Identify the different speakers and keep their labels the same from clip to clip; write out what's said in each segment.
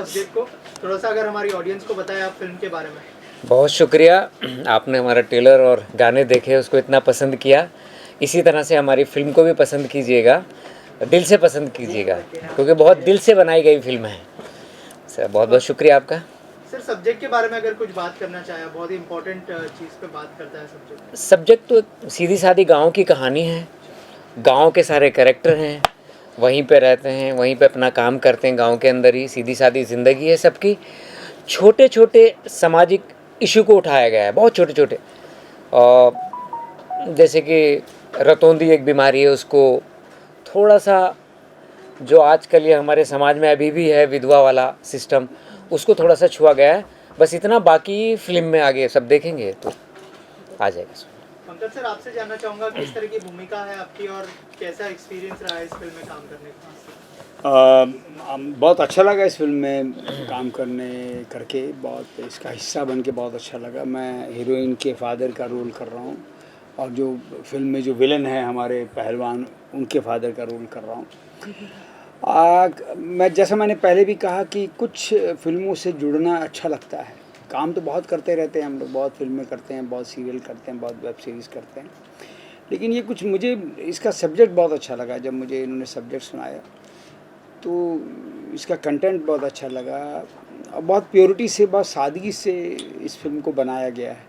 Speaker 1: Subject को, थोड़ा सा अगर हमारी ऑडियंस को बताएं आप फिल्म के बारे में।
Speaker 2: बहुत शुक्रिया, आपने हमारा ट्रेलर और गाने देखे, उसको इतना पसंद किया। इसी तरह से हमारी फिल्म को भी पसंद कीजिएगा, दिल से पसंद कीजिएगा, क्योंकि बहुत दिल से बनाई गई फिल्म है। सर बहुत बहुत शुक्रिया आपका।
Speaker 1: सर सब्जेक्ट के बारे में अगर कुछ बात करना चाहें, बहुत ही इंपॉर्टेंट चीज़ पे बात करता है सब्जेक्ट।
Speaker 2: सब्जेक्ट तो सीधी सादी गांव की कहानी है। गांव के सारे कैरेक्टर हैं, वहीं पे रहते हैं, वहीं पे अपना काम करते हैं, गांव के अंदर ही सीधी सादी ज़िंदगी है सबकी। छोटे छोटे सामाजिक इशू को उठाया गया है, बहुत छोटे छोटे। जैसे कि रतौंधी एक बीमारी है, उसको थोड़ा सा, जो आजकल ये हमारे समाज में अभी भी है विधवा वाला सिस्टम, उसको थोड़ा सा छुआ गया है, बस इतना। बाकी फिल्म में आगे सब देखेंगे तो आ जाएगा।
Speaker 1: पंकज सर, आपसे जानना चाहूँगा किस तरह की भूमिका है आपकी और कैसा एक्सपीरियंस रहा है इस फिल्म में काम करने का?
Speaker 3: बहुत अच्छा लगा इस फिल्म में काम करके, बहुत इसका हिस्सा बन के बहुत अच्छा लगा। मैं हीरोइन के फादर का रोल कर रहा हूँ और जो फिल्म में जो विलन है हमारे पहलवान, उनके फादर का रोल कर रहा हूँ। मैंने पहले भी कहा कि कुछ फिल्मों से जुड़ना अच्छा लगता है। काम तो बहुत करते रहते हैं हम लोग, बहुत फिल्में करते हैं, बहुत सीरियल करते हैं, बहुत वेब सीरीज़ करते हैं, लेकिन ये कुछ, मुझे इसका सब्जेक्ट बहुत अच्छा लगा। जब मुझे इन्होंने सब्जेक्ट सुनाया तो इसका कंटेंट बहुत अच्छा लगा और बहुत प्योरिटी से, बहुत सादगी से इस फिल्म को बनाया गया है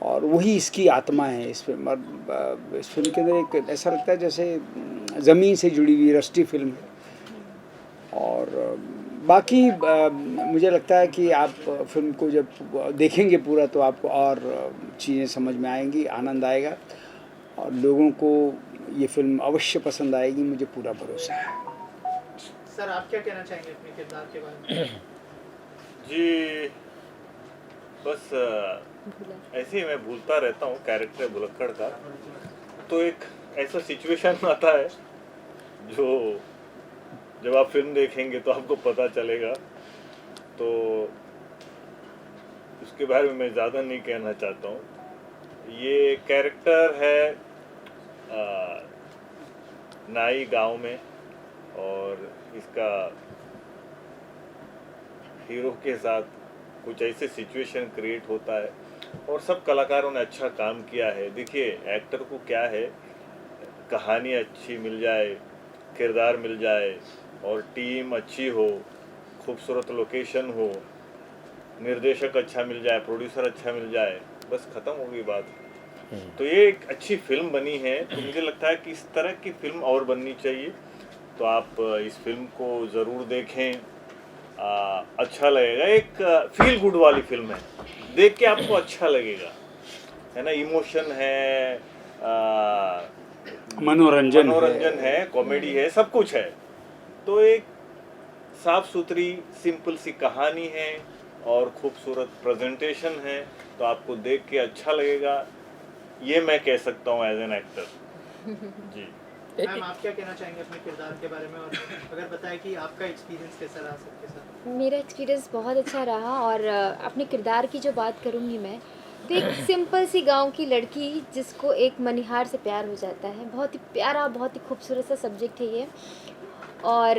Speaker 3: और वही इसकी आत्मा है इस फिल्म। और इस फिल्म के अंदर एक ऐसा लगता है जैसे ज़मीन से जुड़ी हुई रस्टी फिल्म है। और बाकी मुझे लगता है कि आप फिल्म को जब देखेंगे पूरा तो आपको और चीज़ें समझ में आएंगी, आनंद आएगा और लोगों को ये फिल्म अवश्य पसंद आएगी, मुझे पूरा भरोसा है।
Speaker 1: सर आप क्या कहना चाहेंगे अपने किरदार के बारे में?
Speaker 4: जी बस ऐसे ही मैं भूलता रहता हूँ कैरेक्टर भुलक्कड़ का। तो एक ऐसा सिचुएशन आता है जो जब आप फिल्म देखेंगे तो आपको पता चलेगा, तो उसके बारे में मैं ज़्यादा नहीं कहना चाहता हूँ। ये कैरेक्टर है नाई गांव में और इसका हीरो के साथ कुछ ऐसे सिचुएशन क्रिएट होता है और सब कलाकारों ने अच्छा काम किया है। देखिए एक्टर को क्या है, कहानी अच्छी मिल जाए, किरदार मिल जाए और टीम अच्छी हो, खूबसूरत लोकेशन हो, निर्देशक अच्छा मिल जाए, प्रोड्यूसर अच्छा मिल जाए, बस ख़त्म हो गई बात। तो ये एक अच्छी फिल्म बनी है। तो मुझे लगता है कि इस तरह की फिल्म और बननी चाहिए। तो आप इस फिल्म को ज़रूर देखें, अच्छा लगेगा। एक फील गुड वाली फिल्म है, देख के आपको अच्छा लगेगा, है ना। इमोशन है, मनोरंजन है, कॉमेडी है, सब कुछ है। तो एक साफ सुथरी सिंपल सी कहानी है और खूबसूरत प्रेजेंटेशन है, तो आपको देख के अच्छा लगेगा, ये मैं कह सकता हूँ एज एन एक्टर। जी
Speaker 1: मैम आप क्या कहना चाहेंगे अपने किरदार के बारे में, और अगर बताएं कि आपका एक्सपीरियंस कैसा रहा सबके साथ?
Speaker 5: मेरा एक्सपीरियंस बहुत अच्छा रहा और अपने किरदार की जो बात करूँगी मैं, तो एक सिंपल सी गांव की लड़की जिसको एक मनिहार से प्यार हो जाता है। बहुत ही प्यारा, बहुत ही खूबसूरत सा सब्जेक्ट है ये। और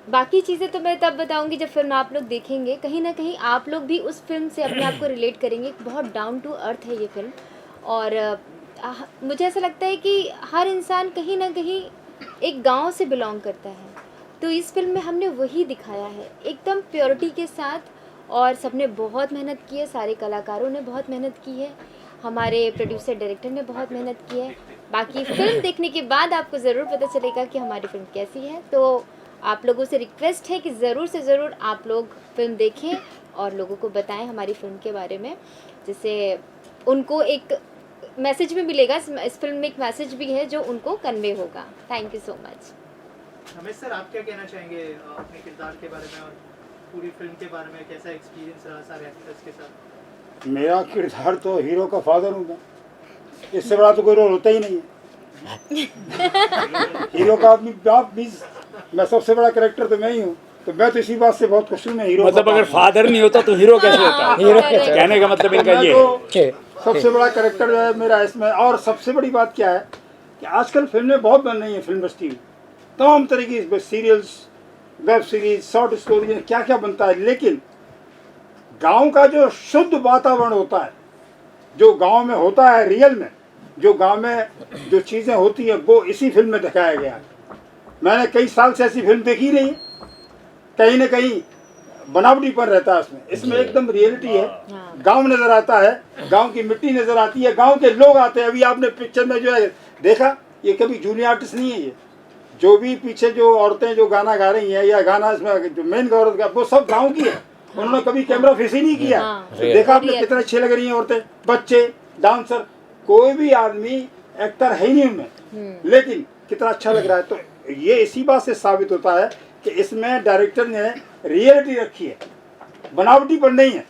Speaker 5: बाकी चीज़ें तो मैं तब बताऊंगी जब फिल्म आप लोग देखेंगे। कहीं ना कहीं आप लोग भी उस फिल्म से अपने आप को रिलेट करेंगे। बहुत डाउन टू अर्थ है ये फिल्म और मुझे ऐसा लगता है कि हर इंसान कहीं ना कहीं एक गांव से बिलोंग करता है। तो इस फिल्म में हमने वही दिखाया है एकदम प्योरिटी के साथ। और सबने बहुत मेहनत की है, सारे कलाकारों ने बहुत मेहनत की है, हमारे प्रोड्यूसर डायरेक्टर ने बहुत मेहनत की है। बाकी फिल्म देखने के बाद आपको ज़रूर पता चलेगा कि हमारी फिल्म कैसी है। तो आप लोगों से रिक्वेस्ट है कि ज़रूर से ज़रूर आप लोग फिल्म देखें और लोगों को बताएं हमारी फिल्म के बारे में, जिससे उनको एक मैसेज भी मिलेगा। इस फिल्म में एक मैसेज भी है जो उनको कन्वे होगा। Thank you so much.
Speaker 1: Ramesh sir आप क्या कहना चाहेंगे अपने किरदार के बारे में और पूरी फिल्म के बारे में? कैसा एक्सपीरियंस रहा सारे एक्टर्स के साथ?
Speaker 6: मेरा किरदार तो हीरो का फादर हूँ मैं, इससे बड़ा तो कोई रोल होता ही नहीं है। हीरो का अपनी बाप भी, मैं सबसे बड़ा कैरेक्टर तो मैं ही हूँ, तो मैं तो इसी बात से बहुत खुश हूँ। मैं हीरो,
Speaker 3: मतलब अगर फादर नहीं होता तो हीरो कैसे होता?
Speaker 2: हीरो कैसे?
Speaker 3: कहने का मतलब इनका ये
Speaker 6: तो सबसे बड़ा कैरेक्टर जो है मेरा इसमें। और सबसे बड़ी बात क्या है कि आजकल फिल्में बहुत बन रही हैं, फिल्म इंडस्ट्री, तमाम तरह की serials, web series, short story, क्या क्या बनता है, लेकिन गांव का जो शुद्ध वातावरण होता है, जो गांव में होता है रियल में, जो गांव में जो चीज़ें होती हैं, वो इसी फिल्म में दिखाया गया है। मैंने कई साल से ऐसी फिल्म देखी नहीं, कहीं ना कहीं बनावटीपन रहता है उसमें। इसमें एकदम रियलिटी है, गांव नजर आता है, गांव की मिट्टी नजर आती है, गांव के लोग आते हैं। अभी आपने पिक्चर में जो है देखा, ये कभी जूनियर आर्टिस्ट नहीं है। ये जो भी पीछे जो औरतें जो गाना गा रही हैं या गाना इसमें जो मेन औरत का, वो सब गाँव की है। उन्होंने कभी कैमरा फेस ही नहीं किया। तो देखा आपने कितने अच्छे लग रही हैं औरतें, बच्चे, डांसर, कोई भी आदमी एक्टर है ही नहीं उनमें, लेकिन कितना अच्छा लग रहा है। तो ये इसी बात से साबित होता है कि इसमें डायरेक्टर ने रियलिटी रखी है, बनावटीपन नहीं है।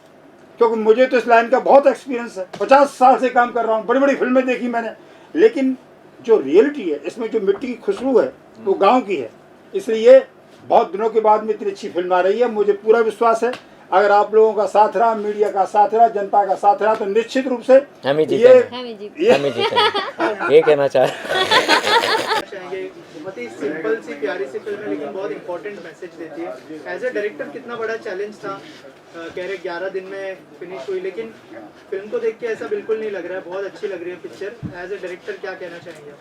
Speaker 6: क्योंकि मुझे तो इस लाइन का बहुत एक्सपीरियंस है, 50 साल से काम कर रहा हूँ, बड़ी बड़ी फिल्में देखी मैंने, लेकिन जो रियलिटी है इसमें, जो मिट्टी की खुशबू है, वो गांव की है। इसलिए बहुत दिनों के बाद में इतनी अच्छी फिल्म आ रही है। मुझे पूरा विश्वास है, अगर आप लोगों का साथ रहा, मीडिया का साथ रहा, जनता का साथ रहा, तो निश्चित रूप से
Speaker 2: हम ही
Speaker 6: ये
Speaker 2: जीतेंगे। ये कहना
Speaker 1: चाहेंगे। बहुत ही सिंपल सी प्यारी सी फिल्म है, लेकिन बहुत इंपॉर्टेंट मैसेज देती है। एज ए डायरेक्टर कितना बड़ा चैलेंज था, कह रहे 11 दिन में फिनिश हुई, लेकिन फिल्म को देख के ऐसा बिल्कुल नहीं लग रहा है, बहुत अच्छी लग रही है पिक्चर। एज ए डायरेक्टर क्या कहना चाहेंगे?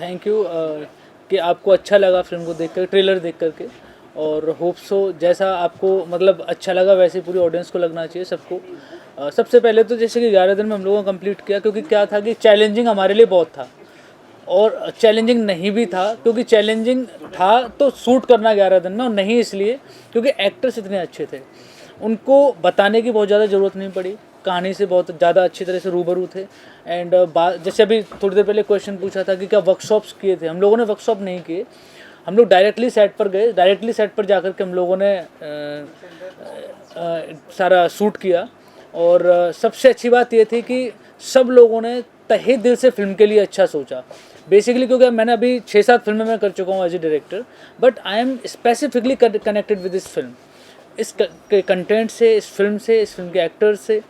Speaker 7: थैंक यू कि आपको अच्छा लगा फिल्म को देखकर, ट्रेलर देख करके, और होप सो जैसा आपको मतलब अच्छा लगा वैसे पूरी ऑडियंस को लगना चाहिए सबको। सबसे पहले तो जैसे कि 11 दिन में हम लोगों ने कंप्लीट किया, क्योंकि क्या था कि चैलेंजिंग हमारे लिए बहुत था, और चैलेंजिंग नहीं भी था, क्योंकि चैलेंजिंग था तो शूट करना 11 दिन में, और नहीं इसलिए क्योंकि एक्टर्स इतने अच्छे थे, उनको बताने की बहुत ज़्यादा ज़रूरत नहीं पड़ी, कहानी से बहुत ज़्यादा अच्छी तरह से रूबरू थे। एंड जैसे अभी थोड़ी देर पहले क्वेश्चन पूछा था कि क्या वर्कशॉप्स किए थे, हम लोगों ने वर्कशॉप नहीं किए, हम लोग डायरेक्टली सेट पर गए, डायरेक्टली सेट पर जाकर के हम लोगों ने सारा शूट किया। और सबसे अच्छी बात ये थी कि सब लोगों ने तहे दिल से फिल्म के लिए अच्छा सोचा। बेसिकली क्योंकि मैंने अभी 6-7 फिल्में मैं कर चुका हूँ as a director, but I am specifically connected with this film, इस कंटेंट से, इस फिल्म से, इस फिल्म के एक्टर्स से,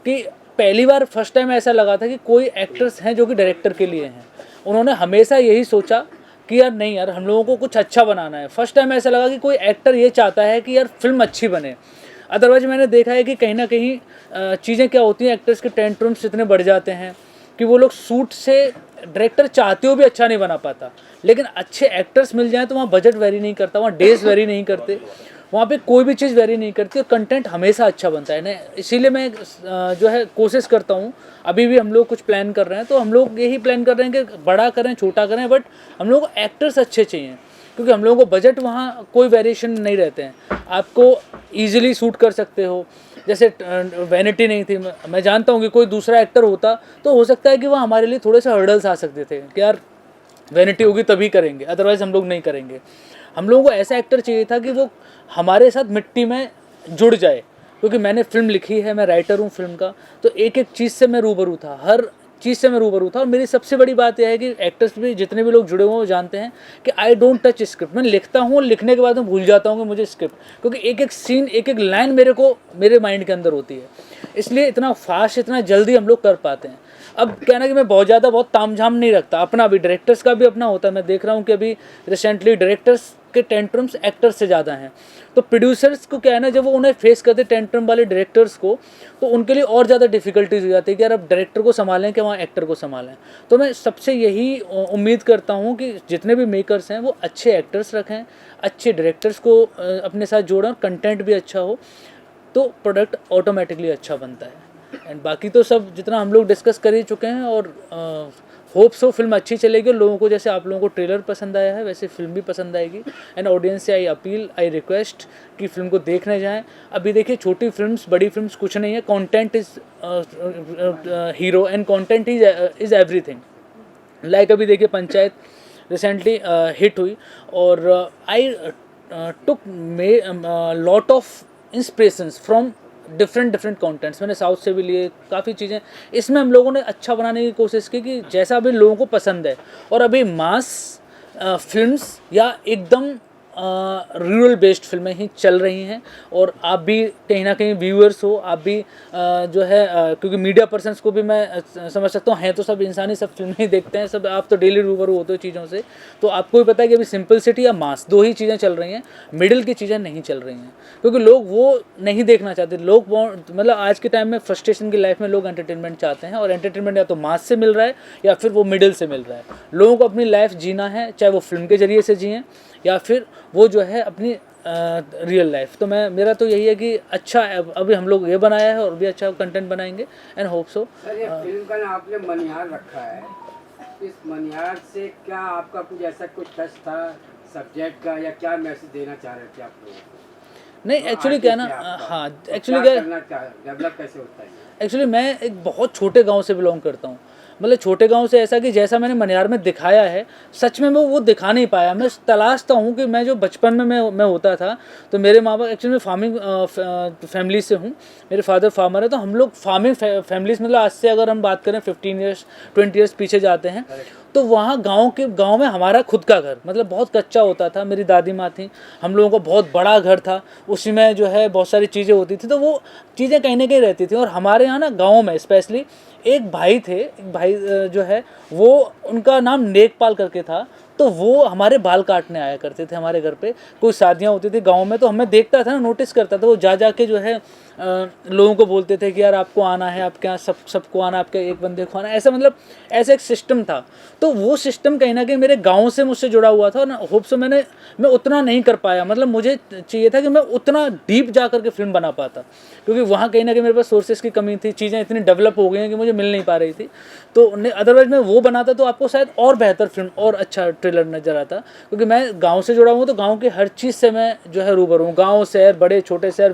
Speaker 7: कि पहली बार फर्स्ट टाइम ऐसा लगा था कि कोई एक्टर्स हैं जो कि डायरेक्टर के लिए हैं। उन्होंने हमेशा यही सोचा कि यार नहीं यार, हम लोगों को कुछ अच्छा बनाना है। फर्स्ट टाइम ऐसा लगा कि कोई एक्टर ये चाहता है कि यार फिल्म अच्छी बने। अदरवाइज मैंने देखा है कि कहीं ना कहीं चीज़ें क्या होती हैं, एक्टर्स के टेंट्रम्स इतने बढ़ जाते हैं कि वो लोग शूट से डायरेक्टर चाहते हो भी अच्छा नहीं बना पाता। लेकिन अच्छे एक्टर्स मिल जाएँ तो वहाँ बजट वेरी नहीं करता, वहाँ डेज वेरी नहीं करते, वहाँ पे कोई भी चीज़ वेरी नहीं करती, और कंटेंट हमेशा अच्छा बनता है ना। इसीलिए मैं जो है कोशिश करता हूँ, अभी भी हम लोग कुछ प्लान कर रहे हैं, तो हम लोग यही प्लान कर रहे हैं कि बड़ा करें छोटा करें, बट हम लोग को एक्टर्स अच्छे चाहिए, क्योंकि हम लोगों को बजट वहाँ कोई वेरिएशन नहीं रहते हैं, आपको ईजिली शूट कर सकते हो। जैसे वैनिटी नहीं थी, मैं जानता हूँ कि कोई दूसरा एक्टर होता तो हो सकता है कि वह हमारे लिए थोड़े से हर्डल्स आ सकते थे कि यार वैनिटी होगी तभी करेंगे, अदरवाइज़ हम लोग नहीं करेंगे। हम लोगों को ऐसा एक्टर चाहिए था कि वो हमारे साथ मिट्टी में जुड़ जाए, क्योंकि मैंने फिल्म लिखी है, मैं राइटर हूँ फिल्म का, तो एक एक चीज़ से मैं रूबरू था, हर चीज़ से मैं रूबरू था। और मेरी सबसे बड़ी बात यह है कि एक्टर्स भी जितने भी लोग जुड़े हुए हैं वो जानते हैं कि आई डोंट टच स्क्रिप्ट। मैं लिखता हूँ, लिखने के बाद मैं भूल जाता हूँ कि मुझे स्क्रिप्ट, क्योंकि एक एक सीन, एक एक लाइन मेरे माइंड के अंदर होती है, इसलिए इतना फास्ट, इतना जल्दी हम लोग कर पाते हैं। अब कहना कि मैं बहुत तामझाम नहीं रखता, अपना भी डायरेक्टर्स का भी अपना होता है। मैं देख रहा हूँ कि अभी रिसेंटली डायरेक्टर्स के टेंट्रम्स एक्टर्स से ज़्यादा हैं, तो प्रोड्यूसर्स को क्या है ना, जब वो उन्हें फेस करते टेंट्रम वाले डायरेक्टर्स को, तो उनके लिए और ज़्यादा डिफिकल्टीज हो जाती है कि यार अब डायरेक्टर को संभालें कि वहाँ एक्टर को संभालें। तो मैं सबसे यही उम्मीद करता हूँ कि जितने भी मेकर्स हैं वो अच्छे एक्टर्स रखें, अच्छे डायरेक्टर्स को अपने साथ जोड़ें, कंटेंट भी अच्छा हो, तो प्रोडक्ट ऑटोमेटिकली अच्छा बनता है। एंड बाकी तो सब जितना हम लोग डिस्कस कर ही चुके हैं, और होप सो फिल्म अच्छी चलेगी, और लोगों को जैसे आप लोगों को ट्रेलर पसंद आया है वैसे फिल्म भी पसंद आएगी। एंड ऑडियंस से आई रिक्वेस्ट कि फिल्म को देखने जाएं। अभी देखिए, छोटी फिल्म्स, बड़ी फिल्म्स कुछ नहीं है, content is hero and content is everything. Like अभी देखिए पंचायत रिसेंटली हिट हुई, और I took lot of inspirations from different contents. मैंने साउथ से भी लिए काफ़ी चीज़ें, इसमें हम लोगों ने अच्छा बनाने की कोशिश की कि जैसा अभी लोगों को पसंद है। और अभी मास फिल्म्स या एकदम रूरल बेस्ड फिल्में ही चल रही हैं। और आप भी कहीं ना कहीं व्यूअर्स हो, आप भी जो है क्योंकि मीडिया पर्सन्स को भी मैं समझ सकता हूँ, हैं तो सब इंसान ही सब फिल्में ही देखते हैं, सब आप तो डेली रूबरू होते हो चीज़ों से, तो आपको भी पता है कि अभी सिंपलिसिटी या मास दो ही चीज़ें चल रही हैं, मिडिल की चीज़ें नहीं चल रही हैं, क्योंकि लोग वो नहीं देखना चाहते। लोग मतलब आज के टाइम में फ्रस्ट्रेशन की लाइफ में लोग एंटरटेनमेंट चाहते हैं, और एंटरटेनमेंट या तो मास से मिल रहा है या फिर वो मिडिल से मिल रहा है। लोगों को अपनी लाइफ जीना है, चाहे वो फिल्म के जरिए से जिएं या फिर वो जो है अपनी रियल लाइफ। तो मेरा तो यही है कि अच्छा अभी हम लोग ये बनाया है और भी अच्छा कंटेंट बनाएंगे एंड होप सो।
Speaker 8: सर, ये फिल्म का नाम आपने मनिहार रखा है, इस मनिहार से क्या आपका कुछ ऐसा कुछ टच था सब्जेक्ट का, या क्या मैसेज देना चाह रहे थे आप लोगों को?
Speaker 7: नहीं एक्चुअली क्या ना, हाँ एक्चुअली क्या
Speaker 8: डेवलप कैसे होता है?
Speaker 7: एक्चुअली मैं एक बहुत छोटे गांव से बिलोंग करता हूँ। मतलब छोटे गांव से ऐसा कि जैसा मैंने मनिहार में दिखाया है, सच में मैं वो दिखा नहीं पाया। मैं तलाशता हूँ कि मैं जो बचपन में मैं होता था, तो मेरे माँ बाप एक्चुअली मैं फार्मिंग फैमिली से हूँ, मेरे फादर फार्मर है, तो हम लोग फार्मिंग फैमिलीज, मतलब आज से अगर हम बात करें 15 ईयर्स 20 ईयर्स पीछे जाते हैं, तो वहाँ गांव में हमारा खुद का घर मतलब बहुत कच्चा होता था। मेरी दादी माँ थी, हम लोगों का बहुत बड़ा घर था, उसी में जो है बहुत सारी चीज़ें होती थी, तो वो चीज़ें कहीं ना कहीं रहती थी। और हमारे यहाँ ना गाँव में स्पेशली एक भाई जो है वो, उनका नाम नेकपाल करके था, तो वो हमारे बाल काटने आया करते थे हमारे घर पे। कोई शादियाँ होती थी गांव में, तो हमें देखता था ना, नोटिस करता था, वो जा के जो है लोगों को बोलते थे कि यार आपको आना है, आपके यहाँ सबको आना, आपके एक बंदे को आना, ऐसा मतलब ऐसा एक सिस्टम था। तो वो सिस्टम कहीं ना कहीं मेरे गांव से मुझसे जुड़ा हुआ था, और होप से मैं उतना नहीं कर पाया। मतलब मुझे चाहिए था कि मैं उतना डीप जा करके फिल्म बना पाता, क्योंकि वहाँ कहीं ना कहीं मेरे पास सोर्सेज की कमी थी, चीज़ें इतनी डेवलप हो गई हैं कि मुझे मिल नहीं पा रही थी। तो अदरवाइज मैं वो बनाता तो आपको शायद और बेहतर फिल्म और अच्छा ट्रेलर नज़र आता, क्योंकि मैं गाँव से जुड़ा हूँ, तो गाँव की हर चीज़ से मैं जो है रूबरू हूँ। गाँव शहर, बड़े छोटे शहर,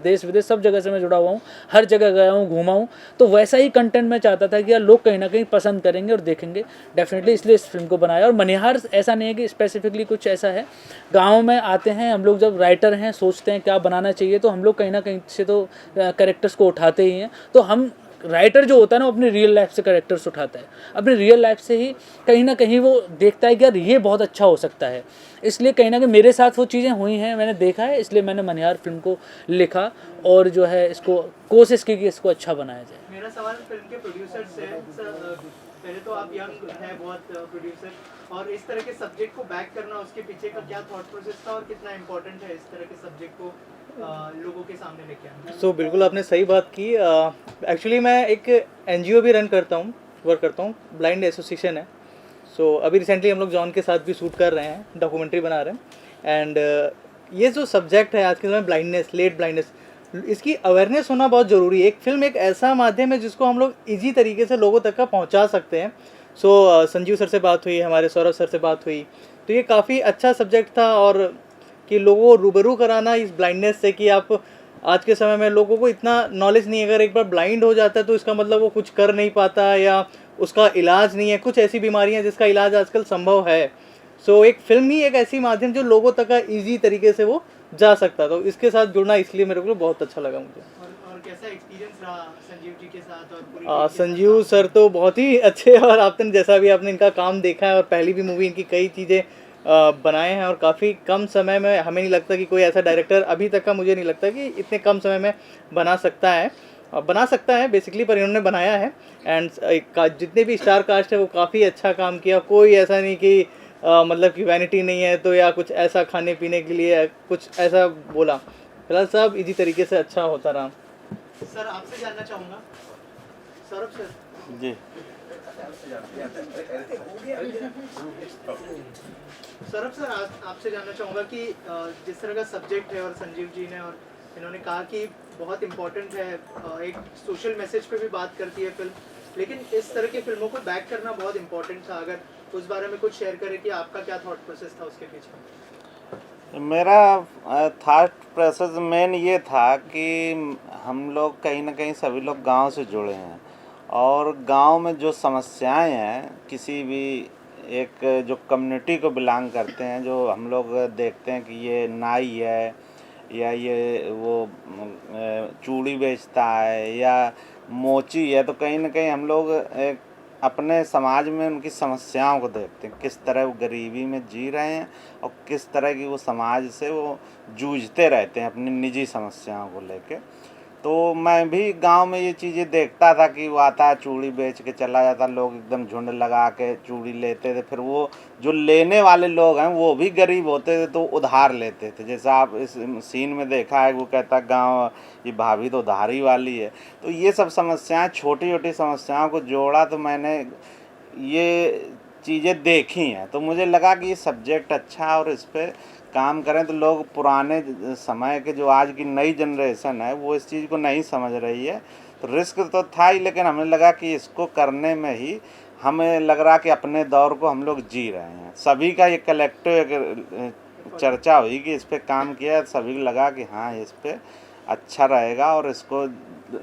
Speaker 7: देश विदेश सब जगह से मैं जुड़ा हुआ हूँ, हर जगह गया हूँ, घूमा हूँ। तो वैसा ही कंटेंट मैं चाहता था कि यार लोग कहीं ना कहीं पसंद करेंगे और देखेंगे डेफिनेटली, इसलिए इस फिल्म को बनाया। और मनिहार ऐसा नहीं है कि स्पेसिफिकली कुछ ऐसा है, गाँव में आते हैं हम लोग, जब राइटर हैं सोचते हैं क्या बनाना चाहिए, तो हम लोग कहीं ना कहीं से तो कैरेक्टर्स को उठाते ही हैं। तो हम राइटर जो होता है ना, वो अपनी रियल लाइफ से कैरेक्टर्स उठाता है, अपनी रियल लाइफ से ही कहीं ना कहीं वो देखता है कि यार ये बहुत अच्छा हो सकता है। इसलिए कहीं ना कहीं मेरे साथ वो चीज़ें हुई हैं, मैंने देखा है, इसलिए मैंने मनिहार फिल्म को लिखा और जो है इसको कोशिश की कि इसको अच्छा बनाया जाए।
Speaker 1: मेरा सवाल फिल्म के प्रोड्यूसर से है। पहले तो आप यंग हैं बहुत प्रोड्यूसर, और इस तरह के सब्जेक्ट को बैक करना, उसके पीछे का क्या थॉट प्रोसेस था और कितना इम्पोर्टेंट है इस तरह के सब्जेक्ट को लोगों के सामने लेके आना?
Speaker 9: बिल्कुल आपने सही बात की। एक्चुअली मैं एक एनजीओ भी रन करता हूँ, वर्क करता हूँ, ब्लाइंड एसोसिएशन है। अभी रिसेंटली हम लोग जॉन के साथ भी शूट कर रहे हैं, डॉक्यूमेंट्री बना रहे हैं। एंड ये जो सब्जेक्ट है आज के समय ब्लाइंडनेस, लेट ब्लाइंडनेस, इसकी अवेयरनेस होना बहुत ज़रूरी है। एक फिल्म एक ऐसा माध्यम है जिसको हम लोग ईजी तरीके से लोगों तक का पहुँचा सकते हैं। संजीव सर से बात हुई, हमारे सौरभ सर से बात हुई, तो ये काफ़ी अच्छा सब्जेक्ट था। और कि लोगों को रूबरू कराना इस ब्लाइंडनेस से, कि आप आज के समय में लोगों को इतना नॉलेज नहीं है, अगर एक बार ब्लाइंड हो जाता है तो इसका मतलब वो कुछ कर नहीं पाता या उसका इलाज नहीं है। कुछ ऐसी बीमारियां जिसका इलाज आजकल संभव है। एक फिल्म ही एक ऐसी माध्यम जो लोगों तक का ईजी तरीके से वो जा सकता। तो इसके साथ जुड़ना इसलिए मेरे को बहुत अच्छा लगा मुझे।
Speaker 1: और कैसा एक्सपीरियंस रहा संजीव जी के साथ और पूरी टीम के
Speaker 9: संजीव
Speaker 1: साथ?
Speaker 9: सर तो बहुत ही अच्छे, और आपने जैसा भी आपने इनका काम देखा है और पहली भी मूवी इनकी कई चीज़ें बनाए हैं, और काफ़ी कम समय में, हमें नहीं लगता कि कोई ऐसा डायरेक्टर अभी तक का, मुझे नहीं लगता कि इतने कम समय में बना सकता है बेसिकली, पर इन्होंने बनाया है। एंड जितने भी स्टार कास्ट है वो काफ़ी अच्छा काम किया। कोई ऐसा नहीं कि मतलब कि वैनिटी नहीं है तो, या कुछ ऐसा खाने पीने के लिए कुछ ऐसा बोला। फिलहाल सब इसी तरीके से अच्छा होता रहा।
Speaker 1: सर आपसे जानना चाहूँगा, सौरभ सर
Speaker 4: जी,
Speaker 1: सौरभ सर आपसे जानना चाहूँगा कि जिस तरह का सब्जेक्ट है, और संजीव जी ने और इन्होंने कहा कि बहुत इम्पोर्टेंट है, एक सोशल मैसेज पे भी बात करती है फिल्म, लेकिन इस तरह की फिल्मों को बैक करना बहुत इम्पोर्टेंट था। अगर उस बारे में कुछ शेयर करें कि आपका क्या थॉट प्रोसेस था उसके पीछे?
Speaker 10: मेरा थॉट प्रोसेस मेन ये था कि हम लोग कहीं ना कहीं सभी लोग गांव से जुड़े हैं, और गांव में जो समस्याएं हैं, किसी भी एक जो कम्युनिटी को बिलोंग करते हैं, जो हम लोग देखते हैं कि ये नाई है, या ये वो चूड़ी बेचता है, या मोची है, तो कहीं ना कहीं हम लोग एक अपने समाज में उनकी समस्याओं को देखते हैं, किस तरह वो गरीबी में जी रहे हैं और किस तरह की वो समाज से वो जूझते रहते हैं अपनी निजी समस्याओं को लेके। तो मैं भी गांव में ये चीज़ें देखता था कि वो आता चूड़ी बेच के चला जाता, लोग एकदम झुंड लगा के चूड़ी लेते थे, फिर वो जो लेने वाले लोग हैं वो भी गरीब होते थे तो उधार लेते थे। जैसा आप इस सीन में देखा है, वो कहता गांव ये भाभी तो उधारी वाली है। तो ये सब समस्याएं, छोटी छोटी समस्याओं को जोड़ा तो मैंने ये चीज़ें देखी हैं, तो मुझे लगा कि ये सब्जेक्ट अच्छा है और इस पर काम करें तो लोग पुराने समय के जो आज की नई जनरेशन है वो इस चीज़ को नहीं समझ रही है। तो रिस्क तो था ही, लेकिन हमें लगा कि इसको करने में ही हमें लग रहा कि अपने दौर को हम लोग जी रहे हैं। सभी का ये कलेक्टिव चर्चा हुई कि इस पर काम किया, सभी को लगा कि हाँ इस पर अच्छा रहेगा और इसको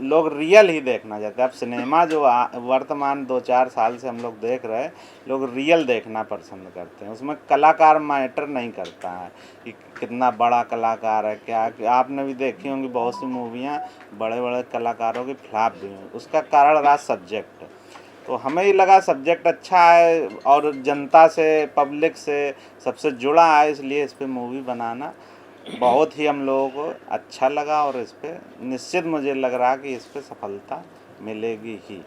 Speaker 10: लोग रियल ही देखना चाहते हैं। अब सिनेमा जो वर्तमान 2-4 साल से हम लोग देख रहे हैं, लोग रियल देखना पसंद करते हैं। उसमें कलाकार मैटर नहीं करता है कि कितना बड़ा कलाकार है क्या। आपने भी देखी होंगी बहुत सी मूवियाँ बड़े बड़े कलाकारों की फ्लॉप भी हुई, उसका कारण रहा सब्जेक्ट। तो हमें ये लगा सब्जेक्ट अच्छा है और जनता से, पब्लिक से सबसे जुड़ा है, इसलिए इस पर मूवी बनाना बहुत ही हम लोगों को अच्छा लगा और इस पे निश्चित मुझे लग रहा कि इस पे सफलता मिलेगी ही।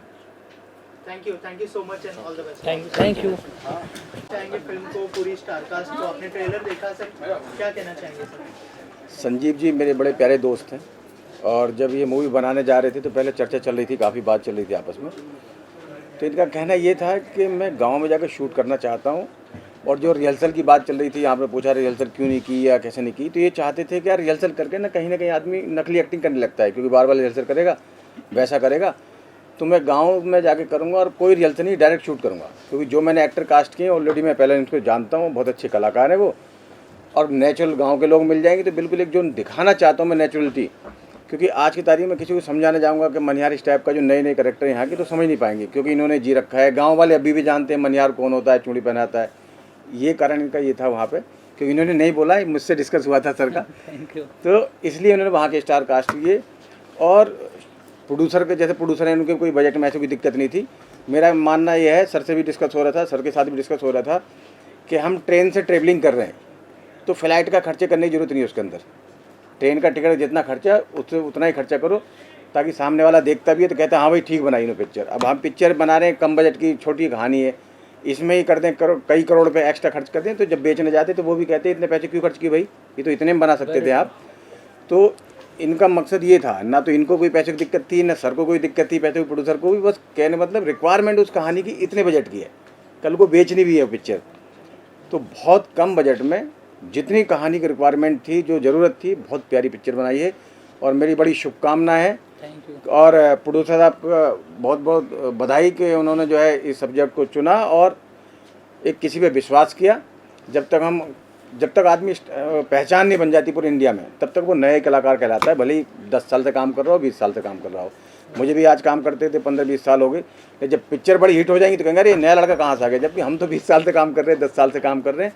Speaker 1: Thank you so much and all the best.
Speaker 7: Thank you.
Speaker 1: चाहेंगे फिल्म को, पूरी स्टार कास्ट को, आपने ट्रेलर देखा सर, क्या कहना चाहेंगे सर?
Speaker 3: संजीव जी मेरे बड़े प्यारे दोस्त हैं और जब ये मूवी बनाने जा रहे थे तो पहले चर्चा चल रही थी, काफ़ी बात चल रही थी आपस में। तो इनका कहना ये था कि मैं गांव में जाकर शूट करना चाहता हूं, और जो रिहर्सल की बात चल रही थी, यहाँ पे पूछा रिहर्सल क्यों नहीं की या कैसे नहीं की, तो ये चाहते थे कि यार रिहर्सल करके ना कहीं आदमी नकली एक्टिंग करने लगता है, क्योंकि बार बार रिहर्सल करेगा वैसा करेगा। तो मैं गांव में जाके करूँगा और कोई रिहर्सल नहीं, डायरेक्ट शूट करूँगा, क्योंकि जो मैंने एक्टर कास्ट किए ऑलरेडी मैं पहले इनको जानता हूँ, बहुत अच्छे कलाकार हैं वो, और नेचुरल गाँव के लोग मिल जाएंगे। तो बिल्कुल एक जो दिखाना चाहता हूँ मैं नेचुरलिटी, क्योंकि आज की तारीख में किसी को समझाने जाऊंगा कि मनिहार इस टाइप का जो नए नए करेक्टर यहाँ के तो समझ नहीं पाएंगे, क्योंकि इन्होंने जी रखा है। गांव वाले अभी भी जानते हैं मनिहार कौन होता है, चूड़ी पहनाता है। ये कारण इनका ये था वहाँ पे, क्योंकि इन्होंने नहीं बोला, मुझसे डिस्कस हुआ था सर का। तो इसलिए उन्होंने वहाँ के स्टार कास्ट किए। और प्रोड्यूसर के जैसे प्रोड्यूसर हैं, उनके कोई बजट में ऐसी कोई दिक्कत नहीं थी। मेरा मानना यह है, सर से भी डिस्कस हो रहा था, सर के साथ भी डिस्कस हो रहा था कि हम ट्रेन से ट्रेवलिंग कर रहे हैं तो फ़्लाइट का खर्चे करने की ज़रूरत नहीं है। उसके अंदर ट्रेन का टिकट जितना खर्चा उससे उतना ही खर्चा करो, ताकि सामने वाला देखता भी है तो कहता है हाँ भाई ठीक बनाई नो पिक्चर। अब हम पिक्चर बना रहे हैं, कम बजट की छोटी कहानी है, इसमें ही कर दें कई करोड़ रुपए एक्स्ट्रा खर्च कर दें, तो जब बेचने जाते तो वो भी कहते हैं इतने पैसे क्यों खर्च किए भाई, ये तो इतने में बना सकते थे आप। तो इनका मकसद ये था, ना तो इनको कोई पैसे की दिक्कत थी, ना सर को कोई दिक्कत थी पैसे की, प्रोड्यूसर को भी। बस कहने मतलब रिक्वायरमेंट उस कहानी की इतने बजट की है, कल को बेचनी भी है पिक्चर, तो बहुत कम बजट में जितनी कहानी की रिक्वायरमेंट थी, जो ज़रूरत थी, बहुत प्यारी पिक्चर बनाई है। और मेरी बड़ी शुभकामना है और प्रोड्यूसर साहब का बहुत बहुत बधाई कि उन्होंने जो है इस सब्जेक्ट को चुना और एक किसी पे विश्वास किया। जब तक आदमी पहचान नहीं बन जाती पूरे इंडिया में, तब तक वो नए कलाकार कहलाता है, भले ही 10 साल से काम कर रहा हो, 20 साल से काम कर रहा हो। मुझे भी आज काम करते थे 15-20 साल हो गए, लेकिन जब पिक्चर बड़ी हिट हो जाएंगी तो कहेंगे अरे नया लड़का कहाँ से आ गया, जबकि हम तो 20 साल से काम कर रहे हैं, 10 साल से काम कर रहे हैं।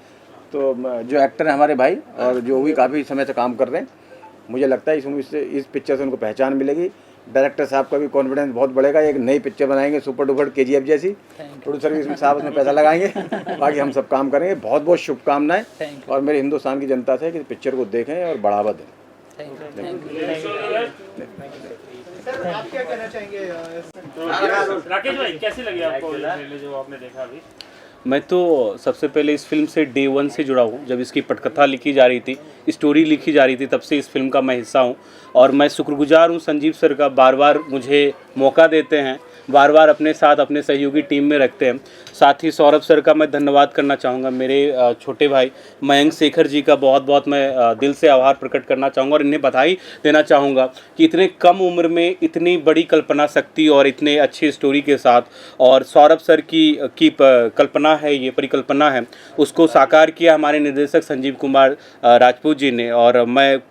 Speaker 3: तो जो एक्टर हैं हमारे भाई और जो भी काफ़ी समय से काम कर रहे हैं, मुझे लगता है इस पिक्चर से उनको पहचान मिलेगी। डायरेक्टर साहब का भी कॉन्फिडेंस बहुत बढ़ेगा, एक नई पिक्चर बनाएंगे सुपर डुपर KGF जैसी। प्रोड्यूसर भी इसमें साहब उसमें पैसा लगाएंगे, बाकी हम सब काम करेंगे। बहुत बहुत शुभकामनाएं और मेरे हिंदुस्तान की जनता से कि पिक्चर को देखें और बढ़ावा दें।
Speaker 1: सर आप क्या कहना चाहेंगे?
Speaker 11: राकेश भाई कैसी लगी आपको ट्रेलर जो आपने देखा अभी? मैं तो सबसे पहले इस फिल्म से डे 1 से जुड़ा हूँ। जब इसकी पटकथा लिखी जा रही थी, स्टोरी लिखी जा रही थी, तब से इस फिल्म का मैं हिस्सा हूँ और मैं शुक्रगुजार हूँ संजीव सर का। बार बार मुझे मौका देते हैं, बार बार अपने साथ अपने सहयोगी टीम में रखते हैं। साथ ही सौरभ सर का मैं धन्यवाद करना चाहूँगा, मेरे छोटे भाई मयंक शेखर जी का बहुत बहुत मैं दिल से आभार प्रकट करना चाहूँगा और इन्हें बधाई देना चाहूँगा कि इतने कम उम्र में इतनी बड़ी कल्पना शक्ति और इतने अच्छी स्टोरी के साथ, और सौरभ सर की कल्पना है, ये परिकल्पना है, उसको साकार किया हमारे निर्देशक संजीव कुमार राजपूत जी ने। और मैं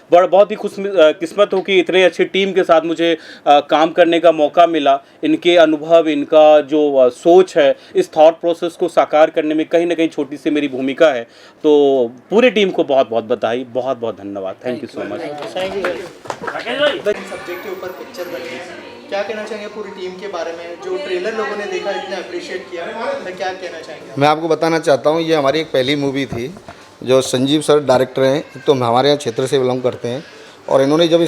Speaker 11: बहुत ही खुशकिस्मत हूँ कि इतने अच्छी टीम के साथ मुझे काम करने का मौका मिला। इनके अनुभव, इनका जो सोच है, इस थॉट प्रोसेस को साकार करने में कहीं ना कहीं छोटी सी मेरी भूमिका है। तो पूरी टीम को बहुत बहुत बधाई, बहुत बहुत धन्यवाद। Thank you so much.
Speaker 1: Subject के ऊपर पिक्चर बनी है, क्या कहना चाहेंगे पूरी टीम के बारे में? जो ट्रेलर लोगों ने देखा इतना अप्रिशिएट किया, तो क्या कहना चाहेंगे?
Speaker 12: मैं आपको बताना चाहता हूँ, ये हमारी एक पहली मूवी थी। जो संजीव सर डायरेक्टर हैं, तो हमारे यहाँ क्षेत्र से बिलोंग करते हैं, और इन्होंने जब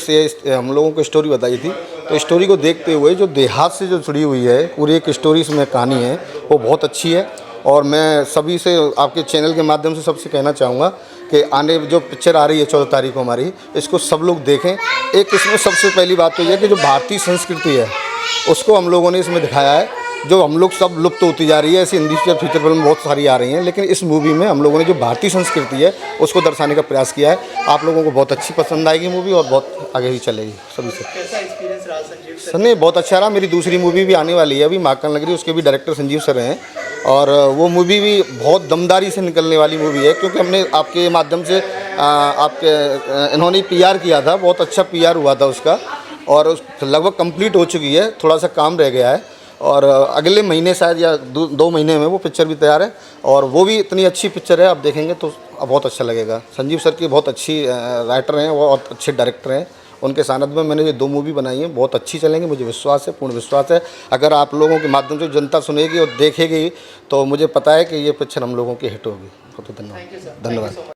Speaker 12: हम लोगों को स्टोरी बताई थी, तो स्टोरी को देखते हुए जो देहात से जो जुड़ी हुई है पूरी एक स्टोरी इसमें कहानी है, वो बहुत अच्छी है। और मैं सभी से आपके चैनल के माध्यम से सबसे कहना चाहूँगा कि आने जो पिक्चर आ रही है 14 तारीख को हमारी, इसको सब लोग देखें। एक इसमें सबसे पहली बात तो यह कि जो भारतीय संस्कृति है उसको हम लोगों ने इसमें दिखाया है, जो हम लोग सब लुप्त होती जा रही है। ऐसी हिंदी फीचर फिल्म बहुत सारी आ रही हैं, लेकिन इस मूवी में हम लोगों ने जो भारतीय संस्कृति है उसको दर्शाने का प्रयास किया है। आप लोगों को बहुत अच्छी पसंद आएगी मूवी, और बहुत आगे भी चलेगी सभी से।
Speaker 1: कैसा एक्सपीरियंस रहा संजीव सर?
Speaker 12: नहीं, बहुत अच्छा रहा। मेरी दूसरी मूवी भी आने वाली है अभी, महाकाल नगरी, उसके भी डायरेक्टर संजीव सर हैं, और वो मूवी भी बहुत दमदारी से निकलने वाली मूवी है, क्योंकि हमने आपके माध्यम से इन्होंने PR किया था, बहुत अच्छा PR हुआ था उसका, और उस लगभग कंप्लीट हो चुकी है, थोड़ा सा काम रह गया है, और अगले महीने शायद या 2 महीने में वो पिक्चर भी तैयार है, और वो भी इतनी अच्छी पिक्चर है, आप देखेंगे तो बहुत अच्छा लगेगा। संजीव सर की बहुत अच्छी राइटर हैं, वो बहुत अच्छे डायरेक्टर हैं। उनके सानिध्य में मैंने ये 2 मूवी बनाई हैं, बहुत अच्छी चलेंगी, मुझे विश्वास है, पूर्ण विश्वास है। अगर आप लोगों के माध्यम से जनता सुनेगी और देखेगी तो मुझे पता है कि ये पिक्चर हम लोगों की हिट होगी। बहुत धन्यवाद।
Speaker 1: Thank you sir.
Speaker 12: धन्यवाद।